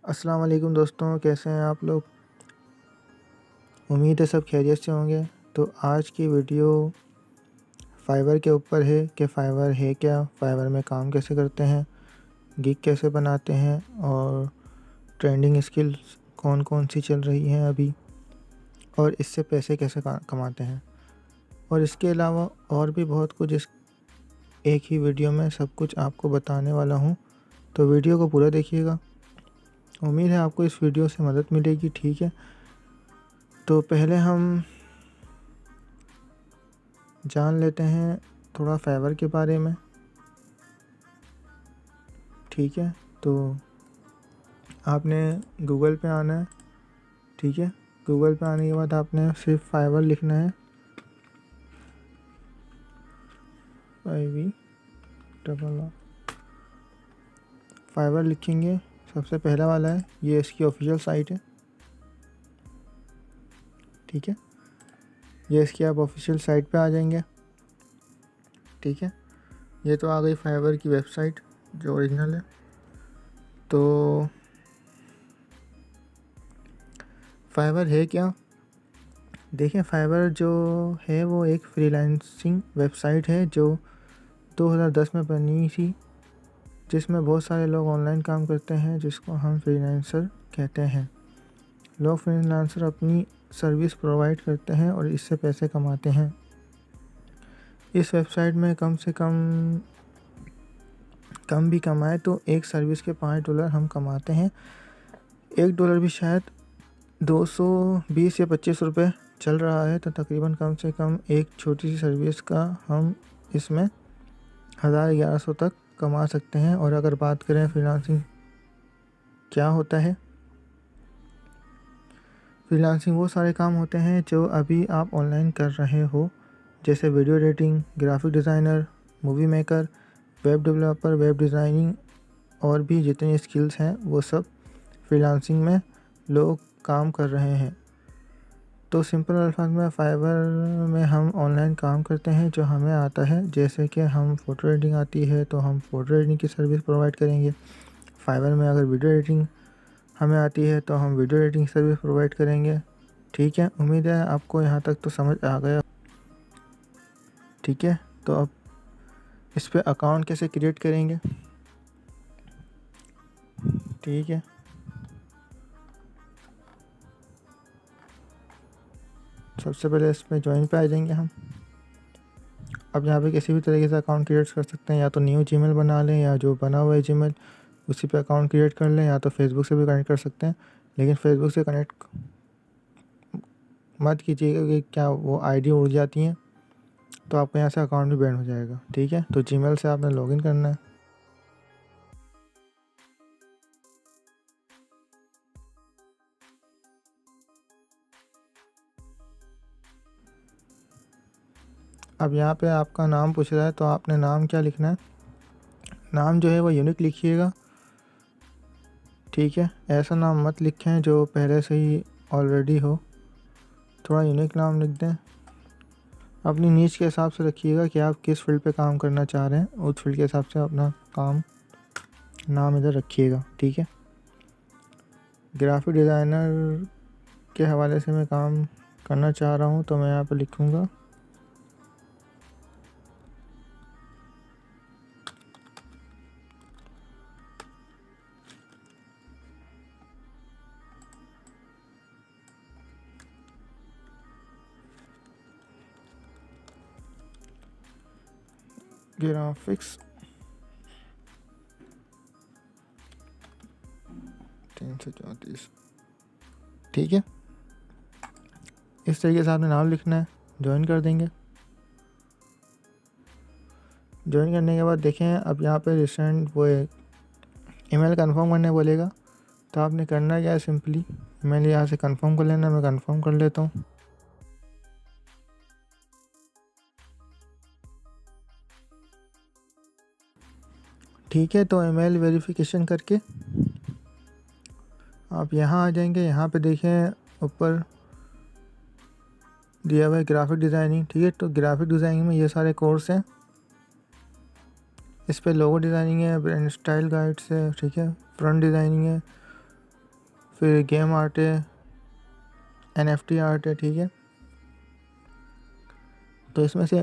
अस्सलाम वालेकुम दोस्तों, कैसे हैं आप लोग। उम्मीद है सब खैरियत से होंगे। तो आज की वीडियो फाइवर के ऊपर है कि फाइवर है क्या, फाइवर में काम कैसे करते हैं, गिग कैसे बनाते हैं और ट्रेंडिंग स्किल्स कौन कौन सी चल रही हैं अभी और इससे पैसे कैसे कमाते हैं। और इसके अलावा और भी बहुत कुछ इस एक ही वीडियो में सब कुछ आपको बताने वाला हूँ। तो वीडियो को पूरा देखिएगा। उम्मीद है आपको इस वीडियो से मदद मिलेगी। ठीक है, तो पहले हम जान लेते हैं थोड़ा फाइवर के बारे में। ठीक है, तो आपने गूगल पे आना है। ठीक है, गूगल पे आने के बाद आपने सिर्फ फाइवर लिखना है। फाइवर लिखेंगे, सबसे पहला वाला है, ये इसकी ऑफिशियल साइट है। ठीक है, ये इसकी आप ऑफिशियल साइट पे आ जाएंगे। ठीक है, ये तो आ गई फाइवर की वेबसाइट जो ओरिजिनल है। तो फाइवर है क्या, देखें, फाइवर जो है वो एक फ्रीलांसिंग वेबसाइट है जो 2010 में बनी थी, जिसमें बहुत सारे लोग ऑनलाइन काम करते हैं, जिसको हम फ्रीलांसर कहते हैं। लोग फ्रीलांसर अपनी सर्विस प्रोवाइड करते हैं और इससे पैसे कमाते हैं। इस वेबसाइट में कम से कम भी कमाए तो एक सर्विस के $5 हम कमाते हैं। $1 भी शायद 220 या 25 रुपये चल रहा है। तो तकरीबन कम से कम एक छोटी सी सर्विस का हम इसमें 1000-1100 तक कमा सकते हैं। और अगर बात करें फ्रीलांसिंग क्या होता है, फ्रीलांसिंग वो सारे काम होते हैं जो अभी आप ऑनलाइन कर रहे हो, जैसे video editing, graphic designer, movie maker, web developer, web designing और भी जितनी स्किल्स हैं वो सब फ्रीलांसिंग में लोग काम कर रहे हैं। तो सिंपल अल्फाज में फाइवर में हम ऑनलाइन काम करते हैं जो हमें आता है। जैसे कि हम फ़ोटो एडिटिंग आती है तो हम फ़ोटो एडिटिंग की सर्विस प्रोवाइड करेंगे फाइवर में। अगर वीडियो एडिटिंग हमें आती है तो हम वीडियो एडिटिंग सर्विस प्रोवाइड करेंगे। ठीक है, उम्मीद है आपको यहाँ तक तो समझ आ गया। ठीक है, तो अब इस पर अकाउंट कैसे क्रिएट करेंगे। ठीक है, सबसे पहले इसमें ज्वाइन पे आ जाएंगे हम। अब यहाँ पे किसी भी तरीके से अकाउंट क्रिएट कर सकते हैं, या तो न्यू जीमेल बना लें या जो बना हुआ है जीमेल उसी पे अकाउंट क्रिएट कर लें, या तो फेसबुक से भी कनेक्ट कर सकते हैं। लेकिन फेसबुक से कनेक्ट मत कीजिएगा कि क्या वो आईडी उड़ जाती हैं, तो आपका यहाँ से अकाउंट भी बैन हो जाएगा। ठीक है, तो जीमेल से आपने लॉगिन करना है। अब यहाँ पे आपका नाम पूछ रहा है, तो आपने नाम क्या लिखना है। नाम जो है वो यूनिक लिखिएगा। ठीक है, ऐसा नाम मत लिखें जो पहले से ही ऑलरेडी हो, थोड़ा यूनिक नाम लिख दें। अपनी नीच के हिसाब से रखिएगा कि आप किस फील्ड पे काम करना चाह रहे हैं, उस फील्ड के हिसाब से अपना काम नाम इधर रखिएगा। ठीक है, ग्राफिक डिज़ाइनर के हवाले से मैं काम करना चाह रहा हूँ, तो मैं यहाँ पे लिखूँगा ग्राफिक्स 334। ठीक है, इस तरीके से आपने नाम लिखना है। ज्वाइन कर देंगे। ज्वाइन करने के बाद देखें, अब यहाँ पे रिसेंट वो ईमेल कंफर्म करने बोलेगा। तो आपने करना क्या है, सिंपली ईमेल यहाँ से कंफर्म कर लेना। मैं कंफर्म कर लेता हूँ। ठीक है, तो ईमेल वेरिफिकेशन करके आप यहाँ आ जाएंगे। यहाँ पे देखें ऊपर दिया हुआ है ग्राफिक डिज़ाइनिंग। ठीक है, तो ग्राफिक डिज़ाइनिंग में ये सारे कोर्स हैं। इस पे लोगो डिज़ाइनिंग है, ब्रांड स्टाइल गाइड्स है, ठीक है, फ्रंट डिज़ाइनिंग है, फिर गेम आर्ट है, NFT आर्ट है, ठीक है। तो इसमें से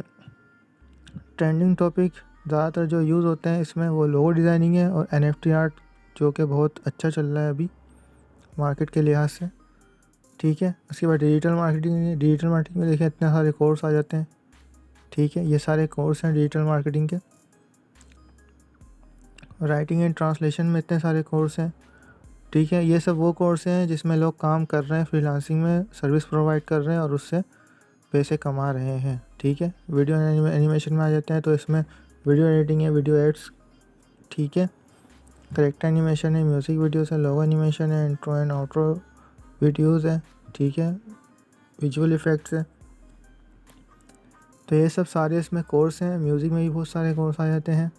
ट्रेंडिंग टॉपिक ज़्यादातर जो यूज़ होते हैं इसमें वो लोगो डिज़ाइनिंग है और NFT आर्ट, जो कि बहुत अच्छा चल रहा है अभी मार्केट के लिहाज से, ठीक है। उसके बाद डिजिटल मार्केटिंग, डिजिटल मार्केटिंग में देखिए इतने सारे कोर्स आ जाते हैं, ठीक है। ये सारे कोर्स हैं डिजिटल मार्केटिंग के। राइटिंग एंड ट्रांसलेशन में इतने सारे कोर्स हैं, ठीक है। ये सब वो कोर्स हैं जिसमें लोग काम कर रहे हैं, फ्रीलांसिंग में सर्विस प्रोवाइड कर रहे हैं और उससे पैसे कमा रहे हैं, ठीक है। वीडियो एनिमेशन में आ जाते हैं तो इसमें वीडियो एडिटिंग है, वीडियो एड्स, ठीक है। करेक्टर एनिमेशन है, म्यूज़िक वीडियोस है, लोगो एनिमेशन है, इंट्रो एंड आउट्रो वीडियोस है, ठीक है। विजुअल इफ़ेक्ट्स है। तो ये सब सारे इसमें कोर्स हैं। म्यूज़िक में भी बहुत सारे कोर्स आ जाते हैं,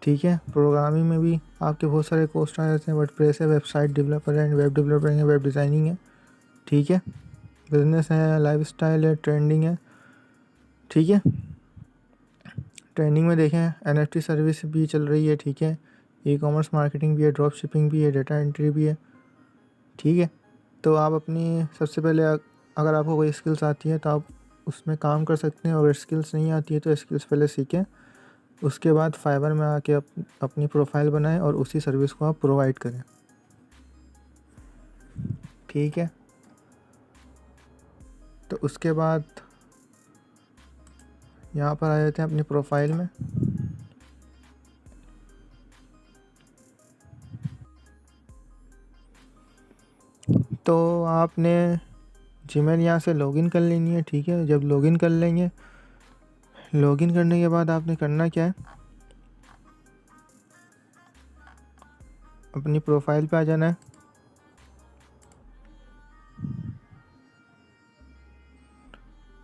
ठीक है। प्रोग्रामिंग में भी आपके बहुत सारे कोर्स आ जाते हैं। वर्डप्रेस है, वेबसाइट डेवलपर है, वेब डेवलपर है, वेब डिज़ाइनिंग है, ठीक है। बिजनेस है, लाइफस्टाइल है, ट्रेंडिंग है, ठीक है। ट्रेंडिंग में देखें NFT सर्विस भी चल रही है, ठीक है। ई-कॉमर्स मार्केटिंग भी है, ड्रॉप शिपिंग भी है, डेटा एंट्री भी है, ठीक है। तो आप अपनी सबसे पहले अगर आपको कोई स्किल्स आती है तो आप उसमें काम कर सकते हैं, और अगर स्किल्स नहीं आती है तो स्किल्स पहले सीखें, उसके बाद फाइवर में आके अपनी प्रोफाइल बनाएं और उसी सर्विस को आप प्रोवाइड करें, ठीक है। तो उसके बाद यहाँ पर आ जाते हैं अपनी प्रोफाइल में। तो आपने जीमेल यहाँ से लॉगिन कर लेनी है, ठीक है। जब लॉगिन कर लेंगे, लॉगिन करने के बाद आपने करना क्या है, अपनी प्रोफाइल पे आ जाना है,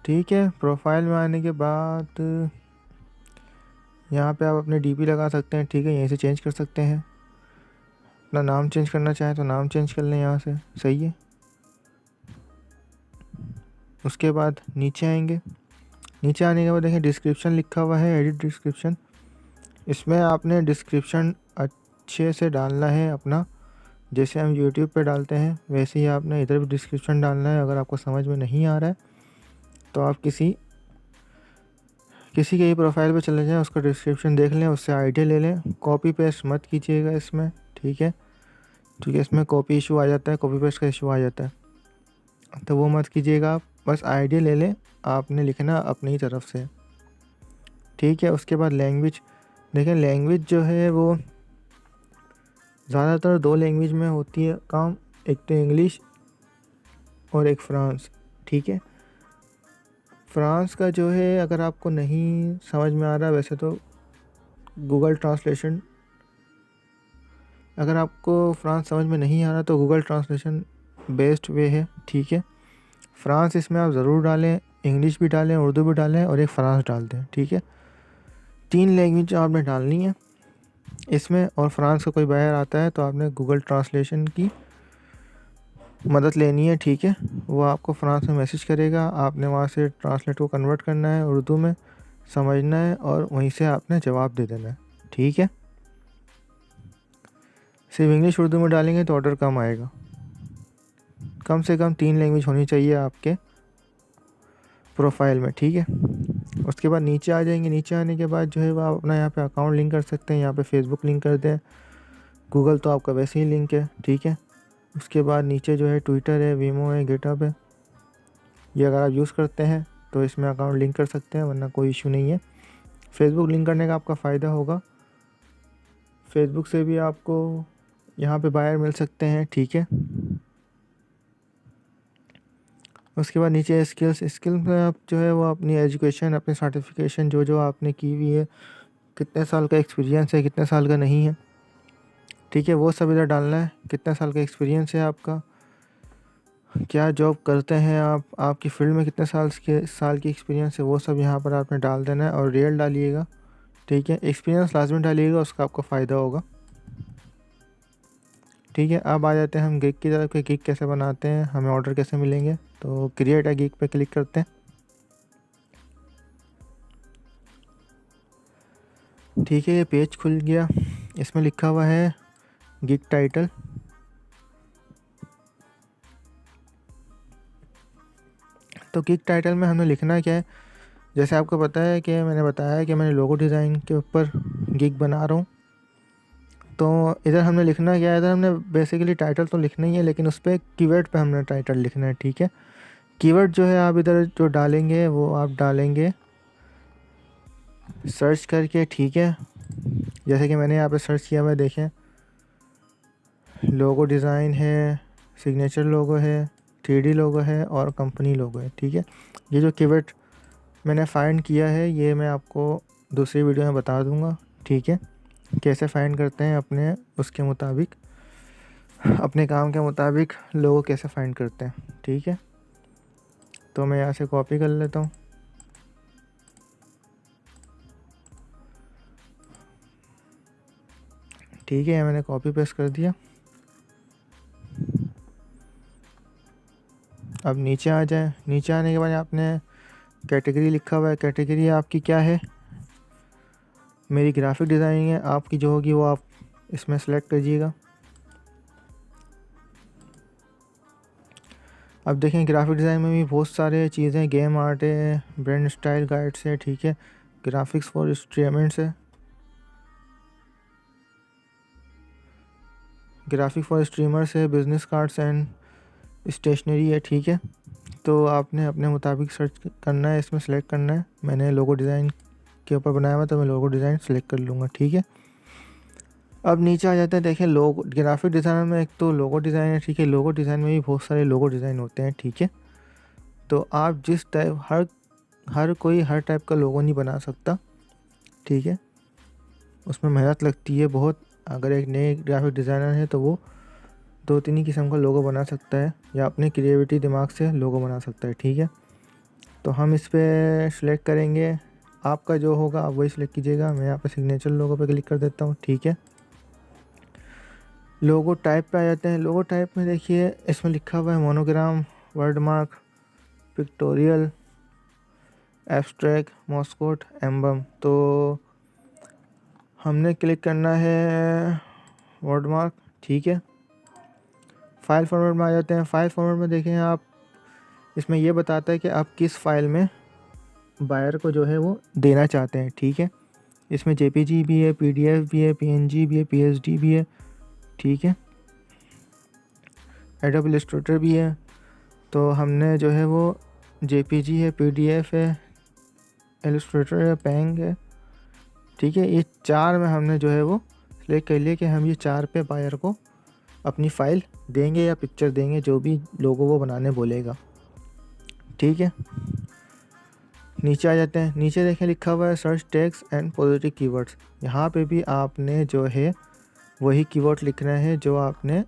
ठीक है। प्रोफाइल में आने के बाद यहाँ पे आप अपने DP लगा सकते हैं, ठीक है। यहीं से चेंज कर सकते हैं। अपना नाम चेंज करना चाहें तो नाम चेंज कर लें यहाँ से, सही है। उसके बाद नीचे आएंगे, नीचे आने के बाद देखें डिस्क्रिप्शन लिखा हुआ है, एडिट डिस्क्रिप्शन। इसमें आपने डिस्क्रिप्शन अच्छे से डालना है अपना, जैसे हम YouTube पे डालते हैं वैसे ही आपने इधर भी डिस्क्रिप्शन डालना है। अगर आपको समझ में नहीं आ रहा है तो आप किसी के ही प्रोफाइल पे चले जाएं, उसका डिस्क्रिप्शन देख लें, उससे आइडिया ले लें। कॉपी पेस्ट मत कीजिएगा इसमें, ठीक है, क्योंकि इसमें कॉपी इशू आ जाता है, कॉपी पेस्ट का इशू आ जाता है, तो वो मत कीजिएगा आप। बस आइडिया ले लें, आपने लिखना अपनी ही तरफ से, ठीक है। उसके बाद लैंग्वेज देखें, लैंग्वेज जो है वो ज़्यादातर 2 लैंग्वेज में होती है काम, एक तो इंग्लिश और एक फ्रांस, ठीक है। फ्रांस का जो है अगर आपको नहीं समझ में आ रहा, वैसे तो गूगल ट्रांसलेशन, अगर आपको फ्रांस समझ में नहीं आ रहा तो गूगल ट्रांसलेशन बेस्ट वे है, ठीक है। फ्रांस इसमें आप ज़रूर डालें, इंग्लिश भी डालें, उर्दू भी डालें और एक फ्रांस डाल दें, ठीक है। 3 लैंग्वेज आपने डालनी है इसमें। और फ्रांस का कोई बाहर आता है तो आपने गूगल ट्रांसलेशन की मदद लेनी है, ठीक है। वो आपको फ्रांस में मैसेज करेगा, आपने वहाँ से ट्रांसलेट को कन्वर्ट करना है, उर्दू में समझना है और वहीं से आपने जवाब दे देना है, ठीक है। सिर्फ इंग्लिश उर्दू में डालेंगे तो ऑर्डर कम आएगा। कम से कम 3 लैंग्वेज होनी चाहिए आपके प्रोफाइल में, ठीक है। उसके बाद नीचे आ जाएंगे, नीचे आने के बाद जो है वो आप अपना यहाँ पे अकाउंट लिंक कर सकते हैं। यहाँ पे फेसबुक लिंक कर दें, गूगल तो आपका वैसे ही लिंक है, ठीक है। उसके बाद नीचे जो है ट्विटर है, वीमो है, गिटहब है, ये अगर आप यूज़ करते हैं तो इसमें अकाउंट लिंक कर सकते हैं, वरना कोई इशू नहीं है। फेसबुक लिंक करने का आपका फ़ायदा होगा, फेसबुक से भी आपको यहाँ पे बायर मिल सकते हैं, ठीक है। उसके बाद नीचे स्किल में आप जो है वो अपनी एजुकेशन, अपनी सर्टिफिकेशन जो आपने की हुई है, कितने साल का एक्सपीरियंस है, कितने साल का नहीं है, ठीक है, वो सब इधर डालना है। कितने साल का एक्सपीरियंस है आपका, क्या जॉब करते हैं आप, आपकी फील्ड में कितने साल की एक्सपीरियंस है, वो सब यहाँ पर आपने डाल देना है। और रियल डालिएगा, ठीक है। एक्सपीरियंस लाजमी डालिएगा, उसका आपको फ़ायदा होगा, ठीक है। अब आ जाते हैं हम गिग की तरफ कि गिग कैसे बनाते हैं, हमें ऑर्डर कैसे मिलेंगे। तो क्रिएट अ गिग पे क्लिक करते हैं, ठीक है। ये पेज खुल गया, इसमें लिखा हुआ है गिग टाइटल, तो गिग टाइटल में हमने लिखना क्या है, जैसे आपको पता है कि मैंने बताया कि मैंने लोगो डिज़ाइन के ऊपर गिग बना रहा हूँ। तो इधर हमने लिखना क्या है, इधर हमने बेसिकली टाइटल तो लिखना ही है, लेकिन उस पर कीवर्ड पे हमने टाइटल लिखना है। ठीक है, कीवर्ड जो है आप इधर जो डालेंगे वो आप डालेंगे सर्च करके। ठीक है, जैसे कि मैंने यहाँ पे सर्च किया हुआ है, देखें लोगो डिज़ाइन है, सिग्नेचर लोगो है, 3D लोगो है और कंपनी लोगो है। ठीक है, ये जो कीवर्ड मैंने फाइंड किया है ये मैं आपको दूसरी वीडियो में बता दूंगा। ठीक है, कैसे फाइंड करते हैं अपने उसके मुताबिक, अपने काम के मुताबिक लोगो कैसे फाइंड करते हैं। ठीक है, तो मैं यहाँ से कॉपी कर लेता हूँ। ठीक है, मैंने कॉपी पेस्ट कर दिया। अब नीचे आ जाए, नीचे आने के बाद आपने कैटेगरी लिखा हुआ है, कैटेगरी आपकी क्या है, मेरी ग्राफिक डिज़ाइनिंग है, आपकी जो होगी वो आप इसमें सेलेक्ट कीजिएगा। अब देखें ग्राफिक डिज़ाइन में भी बहुत सारे चीज़ें, गेम आर्ट है, ब्रांड स्टाइल गाइड्स है। ठीक है, ग्राफिक्स फॉर इंस्ट्रूमेंट्स है, ग्राफिक फॉर स्ट्रीमर्स है, बिजनेस कार्ड्स एंड स्टेशनरी है। ठीक है, तो आपने अपने मुताबिक सर्च करना है, इसमें सेलेक्ट करना है। मैंने लोगो डिज़ाइन के ऊपर बनाया हुआ तो मैं लोगो डिज़ाइन सेलेक्ट कर लूँगा। ठीक है, अब नीचे आ जाते हैं। देखें लोगो ग्राफिक डिज़ाइनर में एक तो लोगो डिज़ाइन है। ठीक है, लोगो डिज़ाइन में भी बहुत सारे लोगो डिज़ाइन होते हैं। ठीक है, तो आप जिस टाइप हर कोई हर टाइप का लोगो नहीं बना सकता। ठीक है, उसमें मेहनत लगती है बहुत। अगर एक नए ग्राफिक डिज़ाइनर है तो वो 2-3 ही किस्म का लोगो बना सकता है या अपनी क्रिएटिविटी दिमाग से लोगो बना सकता है। ठीक है, तो हम इस पर सिलेक्ट करेंगे, आपका जो होगा आप वही सिलेक्ट कीजिएगा। मैं यहाँ पे सिग्नेचर लोगो पे क्लिक कर देता हूँ। ठीक है, लोगो टाइप पे आ जाते हैं। लोगो टाइप में देखिए इसमें लिखा हुआ है monogram, word mark, pictorial, abstract, mascot, emblem. तो हमने क्लिक करना है वर्ड मार्क। ठीक है, फाइल फॉर्मेट में आ जाते हैं। फाइल फॉर्मेट में देखें आप, इसमें यह बताता है कि आप किस फाइल में बायर को जो है वो देना चाहते हैं। ठीक है, इसमें जेपीजी भी है, पीडीएफ भी है, पीएनजी भी है, पीएसडी भी है। ठीक है, एडोब इलस्ट्रेटर भी है। तो हमने जो है वो जेपीजी है, पीडीएफ है, इलस्ट्रेटर है, पैंग है। ठीक है, ये 4 में हमने जो है वो सिलेक्ट कर लिया कि हम ये 4 पे बायर को अपनी फ़ाइल देंगे या पिक्चर देंगे, जो भी लोगो वो बनाने बोलेगा। ठीक है, नीचे आ जाते हैं। नीचे देखें लिखा हुआ है search tags and positive keywords. यहाँ पे भी आपने जो है वही कीवर्ड लिखना है जो आपने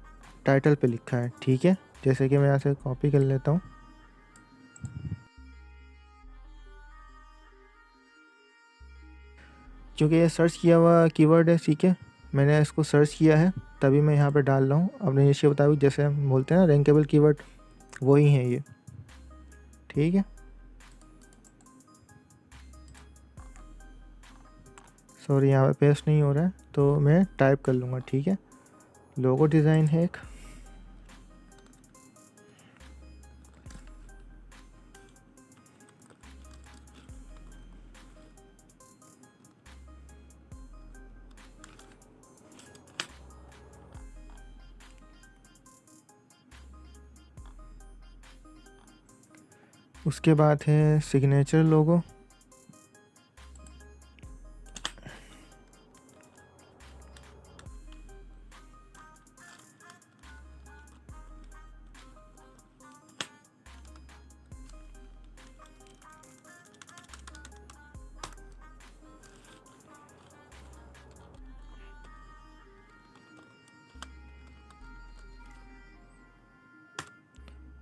टाइटल पे लिखा है। ठीक है, जैसे कि मैं यहाँ से कॉपी कर लेता हूँ। क्योंकि ये सर्च किया हुआ कीवर्ड है। ठीक है, मैंने इसको सर्च किया है तभी मैं यहाँ पे डाल रहा हूँ अपने निश के मुताबिक, जैसे हम बोलते हैं ना रैंकेबल कीवर्ड, वही है ये। ठीक है, सॉरी यहाँ पे पेस्ट नहीं हो रहा है तो मैं टाइप कर लूँगा। ठीक है, लोगो डिज़ाइन है एक, उसके बाद है सिग्नेचर लोगो।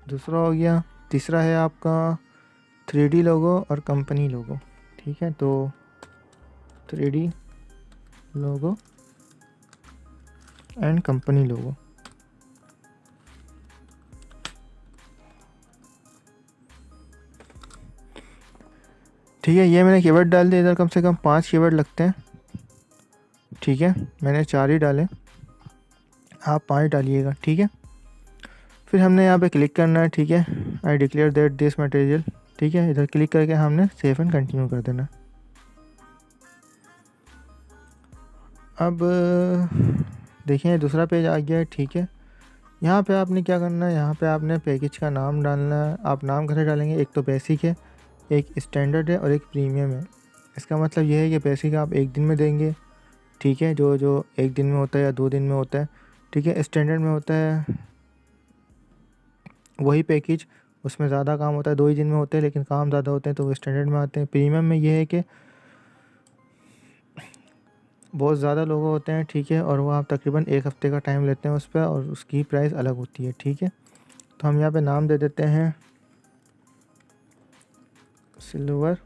दूसरा हो गया। तीसरा है आपका 3D लोगो और कंपनी लोगो। ठीक है, तो 3D लोगो एंड कंपनी लोगो। ठीक है, ये मैंने कीवर्ड डाल दिया। इधर कम से कम 5 कीवर्ड लगते हैं। ठीक है, मैंने 4 ही डाले, आप 5 डालिएगा। ठीक है, फिर हमने यहाँ पे क्लिक करना है, ठीक है, I declare that this material, ठीक है, इधर क्लिक करके हमने सेव एंड कंटिन्यू कर देना। अब देखिए दूसरा पेज आ गया है, ठीक है। यहाँ पे आपने क्या करना है, यहाँ पे आपने पैकेज का नाम डालना है। आप नाम कैसे डालेंगे, एक तो बेसिक है, एक स्टैंडर्ड है और एक प्रीमियम है। इसका मतलब ये है कि बेसिक आप एक दिन में देंगे, ठीक है, जो जो एक दिन में होता है या 2 दिन में होता है, ठीक है। स्टैंडर्ड में होता है वही पैकेज, उसमें ज़्यादा काम होता है, 2 ही दिन में होते हैं लेकिन काम ज़्यादा होते हैं तो वो स्टैंडर्ड में आते हैं। प्रीमियम में ये है कि बहुत ज़्यादा लोग होते हैं, ठीक है, और वो आप तकरीबन 1 हफ़्ते का टाइम लेते हैं उस पर, और उसकी प्राइस अलग होती है, ठीक है। तो हम यहाँ पे नाम दे देते हैं सिल्वर,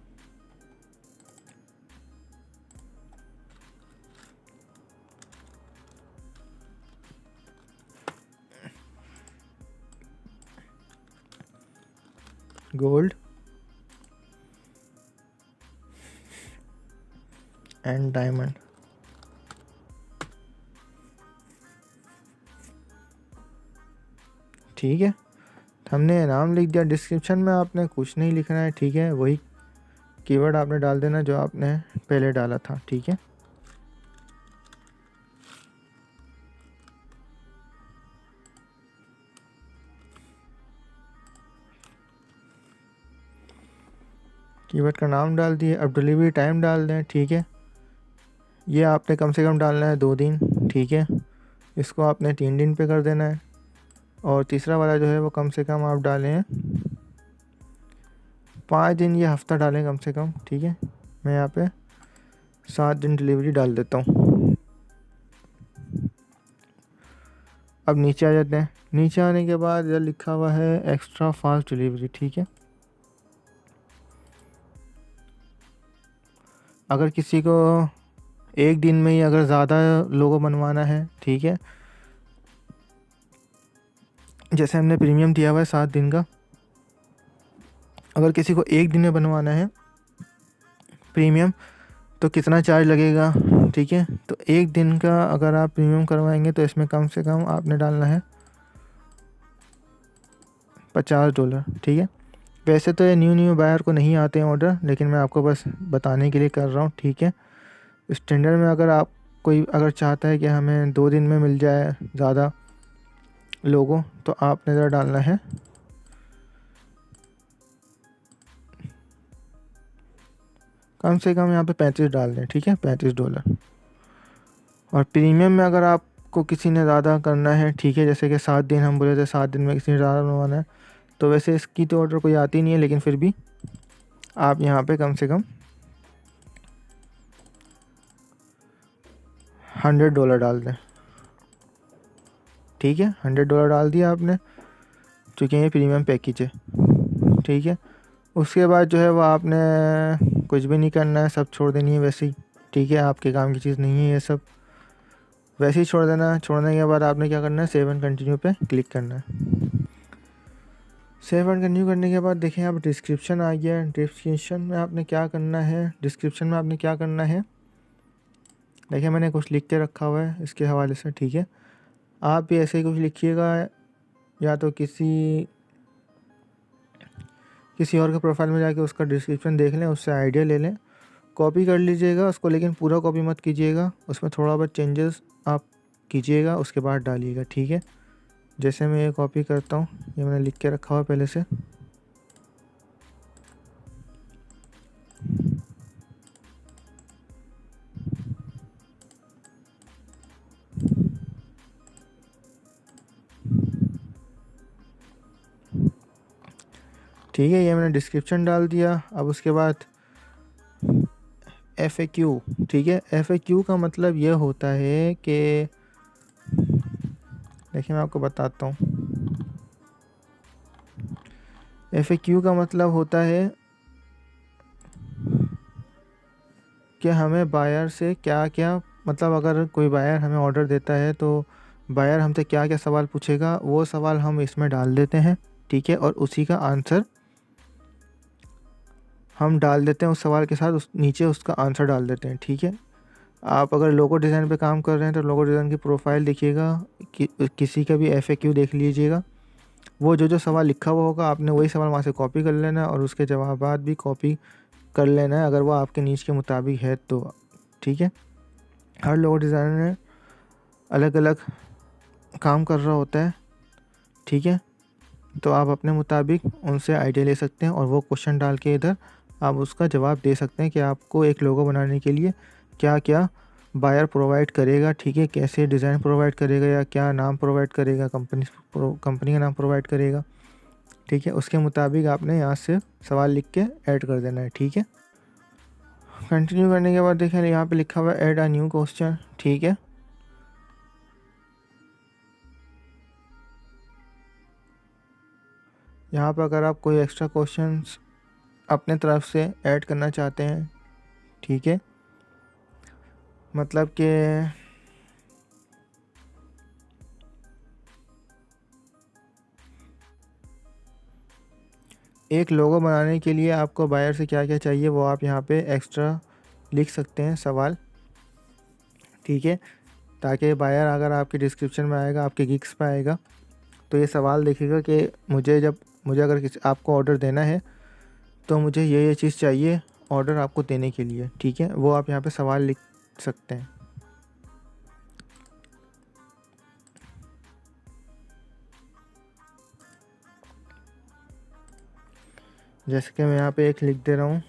गोल्ड एंड डायमंड, ठीक है। हमने नाम लिख दिया। डिस्क्रिप्शन में आपने कुछ नहीं लिखना है, ठीक है, वही कीवर्ड आपने डाल देना जो आपने पहले डाला था, ठीक है। कीवर्ड का नाम डाल दिए। अब डिलीवरी टाइम डाल दें, ठीक है, ये आपने कम से कम डालना है 2 दिन, ठीक है, इसको आपने 3 दिन पे कर देना है। और तीसरा वाला जो है वो कम से कम आप डालें 5 दिन या हफ्ता डालें कम से कम, ठीक है। मैं यहाँ पे 7 दिन डिलीवरी डाल देता हूँ। अब नीचे आ जाते हैं। नीचे आने के बाद इधर लिखा हुआ है एक्स्ट्रा फास्ट डिलीवरी, ठीक है। अगर किसी को एक दिन में ही अगर ज़्यादा लोगो बनवाना है, ठीक है, जैसे हमने प्रीमियम दिया हुआ है 7 दिन का, अगर किसी को एक दिन में बनवाना है प्रीमियम तो कितना चार्ज लगेगा, ठीक है। तो एक दिन का अगर आप प्रीमियम करवाएंगे तो इसमें कम से कम आपने डालना है $50, ठीक है। वैसे तो ये न्यू बायर को नहीं आते हैं ऑर्डर, लेकिन मैं आपको बस बताने के लिए कर रहा हूँ, ठीक है। स्टैंडर्ड में अगर आप कोई अगर चाहता है कि हमें 2 दिन में मिल जाए ज़्यादा लोगों, तो आपने ज़रा डालना है कम से कम यहाँ पे 35 डाल दें, ठीक है, $35। और प्रीमियम में अगर आपको किसी ने ज़्यादा करना है, ठीक है, जैसे कि 7 दिन हम बोले थे, 7 दिन में किसी ने ज़्यादा बनवाना है, तो वैसे इसकी तो ऑर्डर कोई आती नहीं है, लेकिन फिर भी आप यहाँ पे कम से कम $100 डाल दें, ठीक है। $100 डाल दिया आपने, चूँकि ये प्रीमियम पैकेज है, ठीक है। उसके बाद जो है वो आपने कुछ भी नहीं करना है, सब छोड़ देनी है वैसे ही, ठीक है, आपके काम की चीज़ नहीं है ये सब, वैसे ही छोड़ देना। छोड़ने के बाद आपने क्या करना है, सेव एंड कंटिन्यू पे क्लिक करना है। सेव एंड कंटिन्यू करने के बाद देखें आप डिस्क्रिप्शन आ गया। डिस्क्रिप्शन में आपने क्या करना है, डिस्क्रिप्शन में आपने क्या करना है, देखिए मैंने कुछ लिख के रखा हुआ है इसके हवाले से, ठीक है। आप भी ऐसे ही कुछ लिखिएगा, या तो किसी और के प्रोफाइल में जाके उसका डिस्क्रिप्शन देख लें, उससे आइडिया ले लें, कॉपी कर लीजिएगा उसको, लेकिन पूरा कॉपी मत कीजिएगा, उसमें थोड़ा बहुत चेंजेस आप कीजिएगा, उसके बाद डालिएगा, ठीक है। जैसे मैं ये कॉपी करता हूँ, ये मैंने लिख के रखा हुआ पहले से, ठीक है, ये मैंने डिस्क्रिप्शन डाल दिया। अब उसके बाद FAQ, ठीक है। FAQ का मतलब ये होता है कि देखिए मैं आपको बताता हूँ, FAQ का मतलब होता है कि हमें बायर से क्या क्या, मतलब अगर कोई बायर हमें ऑर्डर देता है तो बायर हमसे क्या क्या सवाल पूछेगा, वो सवाल हम इसमें डाल देते हैं, ठीक है, और उसी का आंसर हम डाल देते हैं, उस सवाल के साथ उस नीचे उसका आंसर डाल देते हैं, ठीक है। आप अगर लोगो डिज़ाइन पे काम कर रहे हैं तो लोगो डिज़ाइन की प्रोफाइल देखिएगा, किसी का भी FAQ देख लीजिएगा, वो जो सवाल लिखा हुआ होगा आपने वही सवाल वहाँ से कॉपी कर लेना है और उसके जवाबात भी कॉपी कर लेना है अगर वो आपके नीच के मुताबिक है तो, ठीक है। हर लोगो डिज़ाइनर अलग अलग काम कर रहा होता है, ठीक है। तो आप अपने मुताबिक उनसे आइडिया ले सकते हैं और वो क्वेश्चन डाल के इधर आप उसका जवाब दे सकते हैं कि आपको एक लोगो बनाने के लिए क्या क्या बायर प्रोवाइड करेगा, ठीक है, कैसे डिज़ाइन प्रोवाइड करेगा या क्या नाम प्रोवाइड करेगा, कंपनी का नाम प्रोवाइड करेगा, ठीक है। उसके मुताबिक आपने यहाँ से सवाल लिख के ऐड कर देना है, ठीक है। कंटिन्यू करने के बाद देखें यहाँ पे लिखा हुआ है ऐड अ न्यू क्वेश्चन, ठीक है। यहाँ पर अगर आप कोई एक्स्ट्रा क्वेश्चंस अपने तरफ से ऐड करना चाहते हैं, ठीक है, मतलब कि एक लोगो बनाने के लिए आपको बायर से क्या क्या चाहिए वो आप यहाँ पे एक्स्ट्रा लिख सकते हैं सवाल, ठीक है, ताकि बायर अगर आपके डिस्क्रिप्शन में आएगा, आपके गिग्स पे आएगा, तो ये सवाल देखेगा कि मुझे अगर किसी आपको ऑर्डर देना है तो मुझे ये चीज़ चाहिए ऑर्डर आपको देने के लिए, ठीक है। वो आप यहाँ पे सवाल लिख सकते हैं। जैसे कि मैं यहाँ पे एक लिख दे रहा हूँ,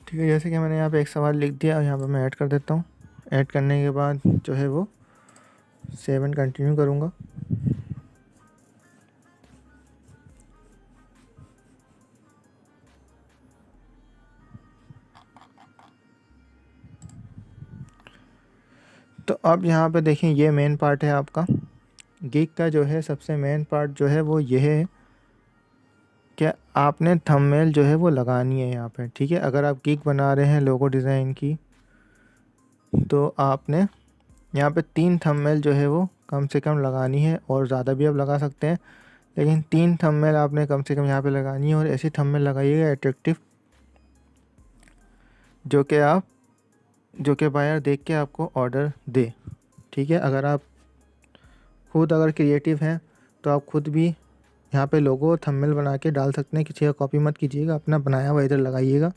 ठीक है। जैसे कि मैंने यहाँ पे एक सवाल लिख दिया और यहाँ पे मैं ऐड कर देता हूँ। ऐड करने के बाद जो है वो सेव एंड कंटिन्यू करूँगा। तो अब यहाँ पे देखें ये मेन पार्ट है आपका गिग का, जो है सबसे मेन पार्ट जो है वो ये है कि आपने थंबनेल जो है वो लगानी है यहाँ पे, ठीक है। अगर आप गिग बना रहे हैं लोगो डिज़ाइन की तो आपने यहाँ पे 3 थंबनेल जो है वो कम से कम लगानी है, और ज़्यादा भी आप लगा सकते हैं, लेकिन 3 थंबनेल आपने कम से कम यहाँ पे लगानी है। और ऐसी थंबनेल लगाइएगा अट्रैक्टिव, जो कि बायर देख के आपको ऑर्डर दे, ठीक है। अगर आप खुद अगर क्रिएटिव हैं तो आप खुद भी यहाँ पे लोगो थंबनेल बना के डाल सकते हैं, किसी का कॉपी मत कीजिएगा, अपना बनाया हुआ इधर लगाइएगा,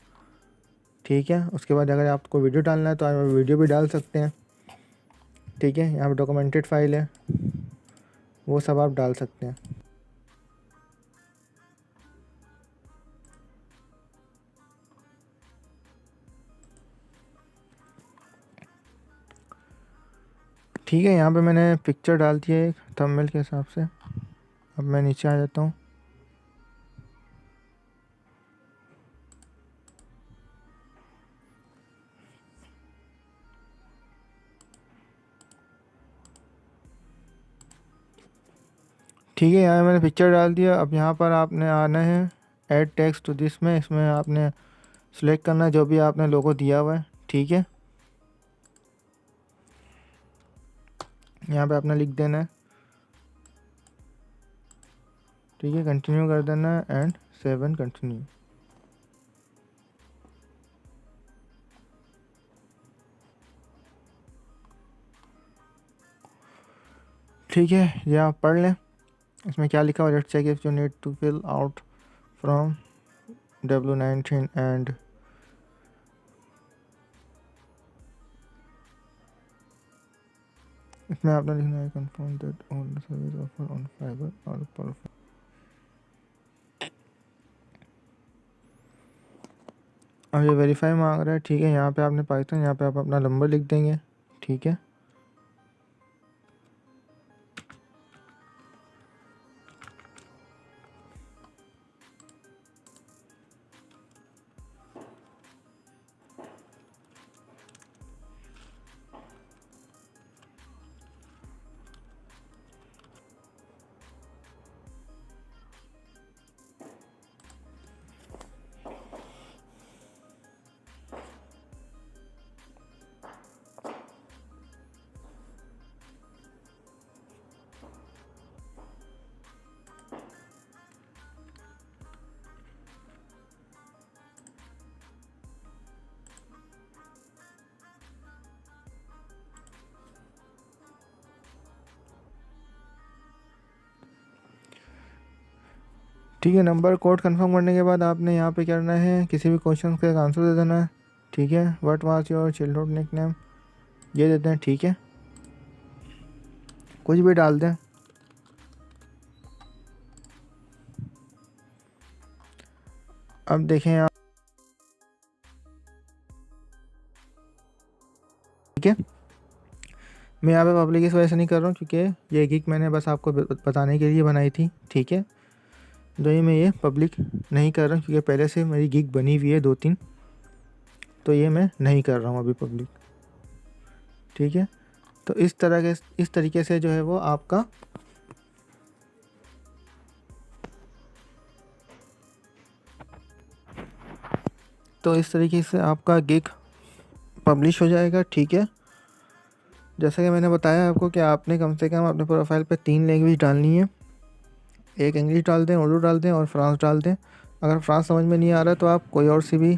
ठीक है। उसके बाद अगर आपको वीडियो डालना है तो आप वीडियो भी डाल सकते हैं, ठीक है। यहाँ पे डॉक्यूमेंटेड फाइल है, वो सब आप डाल सकते हैं। ठीक है, यहाँ पे मैंने पिक्चर डाल दी है एक थंबनेल के हिसाब से। अब मैं नीचे आ जाता हूँ। ठीक है, यहाँ मैंने पिक्चर डाल दिया। अब यहाँ पर आपने आना है ऐड टेक्स्ट टू दिस में, इसमें आपने सेलेक्ट करना है जो भी आपने लोगो दिया हुआ है, ठीक है। यहाँ पे आपने लिख देना है, ठीक है, कंटिन्यू कर देना है एंड सेव एंड कंटिन्यू। ठीक है, ये आप पढ़ लें। इसमें क्या लिखा हुआ, let's check if you need to fill out from W19 and इसमें आपने लिखना है confirm that all the service offer on fibre और परफेक्ट। अब ये वेरीफाई मांग रहा है, ठीक है। यहाँ पे आपने पाइथन, यहाँ पे आप अपना नंबर लिख देंगे, ठीक है। ठीक है, नंबर कोड कंफर्म करने के बाद आपने यहाँ पे क्या करना है, किसी भी क्वेश्चन का एक आंसर दे देना है। ठीक है, what was your childhood nickname, ये देते हैं। ठीक है, कुछ भी डाल दें। अब देखें आप, ठीक है, मैं यहाँ पे पब्लिक इस वजह से नहीं कर रहा हूँ क्योंकि ये गिग मैंने बस आपको बताने के लिए बनाई थी। ठीक है, जो ये मैं ये पब्लिक नहीं कर रहा हूँ क्योंकि पहले से मेरी गिग बनी हुई है 2-3, तो ये मैं नहीं कर रहा हूँ अभी पब्लिक। ठीक है, तो इस तरीके से जो है वो आपका गिग पब्लिश हो जाएगा। ठीक है, जैसा कि मैंने बताया आपको कि आपने कम से कम अपने प्रोफाइल पे 3 लैंग्वेज डालनी है। एक इंग्लिश डाल दें, उर्दू डाल दें और फ्रांस डाल दें। अगर फ्रांस समझ में नहीं आ रहा तो आप कोई और सी भी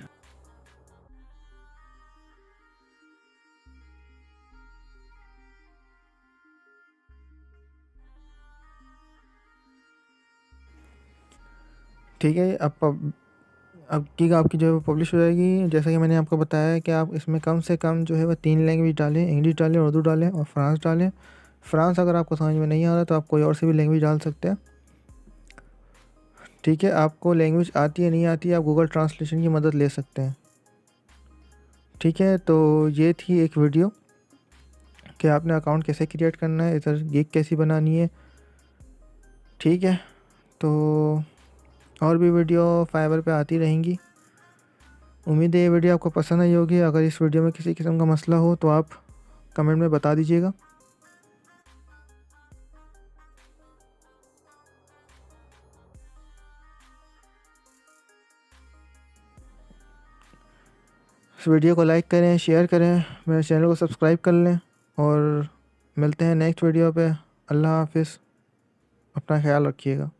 ठीक है। अब गिग आपकी जो है वो पब्लिश हो जाएगी। जैसा कि मैंने आपको बताया है कि आप इसमें कम से कम जो है वो 3 लैंग्वेज डालें, इंग्लिश डालें, उर्दू डालें और फ्रांस डालें। फ्रांस अगर आपको समझ में नहीं आ रहा तो आप कोई और सी भी लैंग्वेज डाल सकते हैं। ठीक है, आपको लैंग्वेज आती है नहीं आती है, आप गूगल ट्रांसलेशन की मदद ले सकते हैं। ठीक है, तो ये थी एक वीडियो कि आपने अकाउंट कैसे क्रिएट करना है, इधर गिग कैसी बनानी है। ठीक है, तो और भी वीडियो फाइवर पे आती रहेंगी। उम्मीद है ये वीडियो आपको पसंद आई होगी। अगर इस वीडियो में किसी किस्म का मसला हो तो आप कमेंट में बता दीजिएगा। इस वीडियो को लाइक करें, शेयर करें, मेरे चैनल को सब्सक्राइब कर लें और मिलते हैं नेक्स्ट वीडियो पे। अल्लाह हाफिज़, अपना ख्याल रखिएगा।